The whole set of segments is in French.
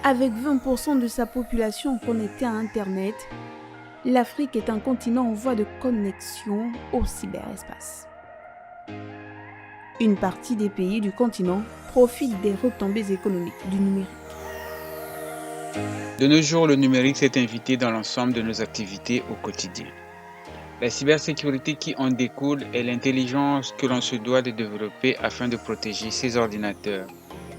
Avec 20% de sa population connectée à Internet, l'Afrique est un continent en voie de connexion au cyberespace. Une partie des pays du continent profitent des retombées économiques du numérique. De nos jours, le numérique s'est invité dans l'ensemble de nos activités au quotidien. La cybersécurité qui en découle est l'intelligence que l'on se doit de développer afin de protéger ses ordinateurs,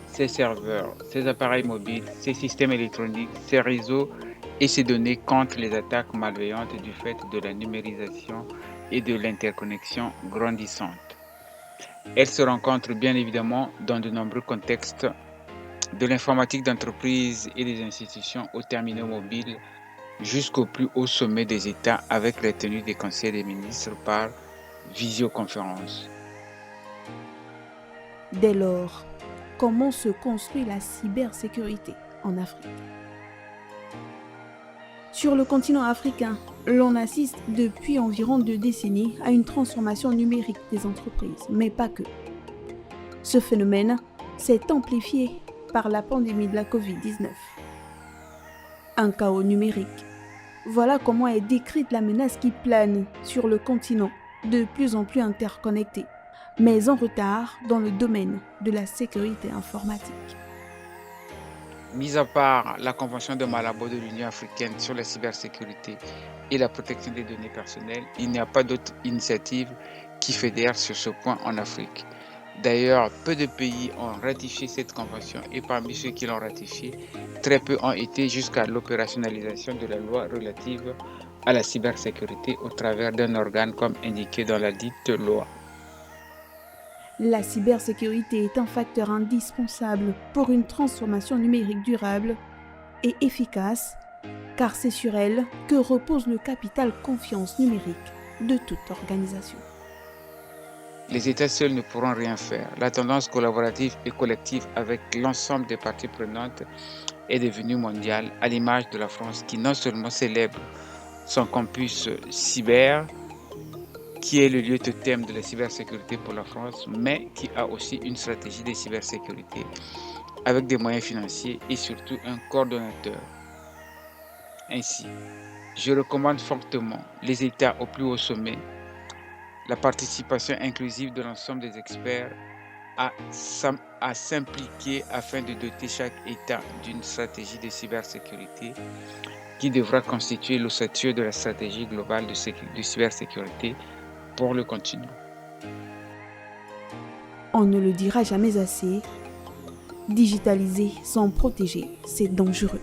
ses serveurs, ses appareils mobiles, ses systèmes électroniques, ses réseaux et ses données contre les attaques malveillantes du fait de la numérisation et de l'interconnexion grandissante. Elle se rencontre bien évidemment dans de nombreux contextes, de l'informatique d'entreprise et des institutions aux terminaux mobiles jusqu'au plus haut sommet des États avec la tenue des conseils des ministres par visioconférence. Dès lors, comment se construit la cybersécurité en Afrique? Sur le continent africain, l'on assiste depuis environ 2 décennies à une transformation numérique des entreprises, mais pas que. Ce phénomène s'est amplifié par la pandémie de la Covid-19. Un chaos numérique. Voilà comment est décrite la menace qui plane sur le continent, de plus en plus interconnecté, mais en retard dans le domaine de la sécurité informatique. Mis à part la Convention de Malabo de l'Union africaine sur la cybersécurité et la protection des données personnelles, il n'y a pas d'autres initiatives qui fédèrent sur ce point en Afrique. D'ailleurs, peu de pays ont ratifié cette convention et parmi ceux qui l'ont ratifiée, très peu ont été jusqu'à l'opérationnalisation de la loi relative à la cybersécurité au travers d'un organe comme indiqué dans la dite loi. La cybersécurité est un facteur indispensable pour une transformation numérique durable et efficace, car c'est sur elle que repose le capital confiance numérique de toute organisation. Les États seuls ne pourront rien faire. La tendance collaborative et collective avec l'ensemble des parties prenantes est devenue mondiale, à l'image de la France qui non seulement célèbre son campus cyber, qui est le lieu totem de la cybersécurité pour la France, mais qui a aussi une stratégie de cybersécurité avec des moyens financiers et surtout un coordonnateur. Ainsi, je recommande fortement les États au plus haut sommet, la participation inclusive de l'ensemble des experts à s'impliquer afin de doter chaque État d'une stratégie de cybersécurité qui devra constituer l'ossature de la stratégie globale de cybersécurité pour le continent. On ne le dira jamais assez, digitaliser sans protéger, c'est dangereux.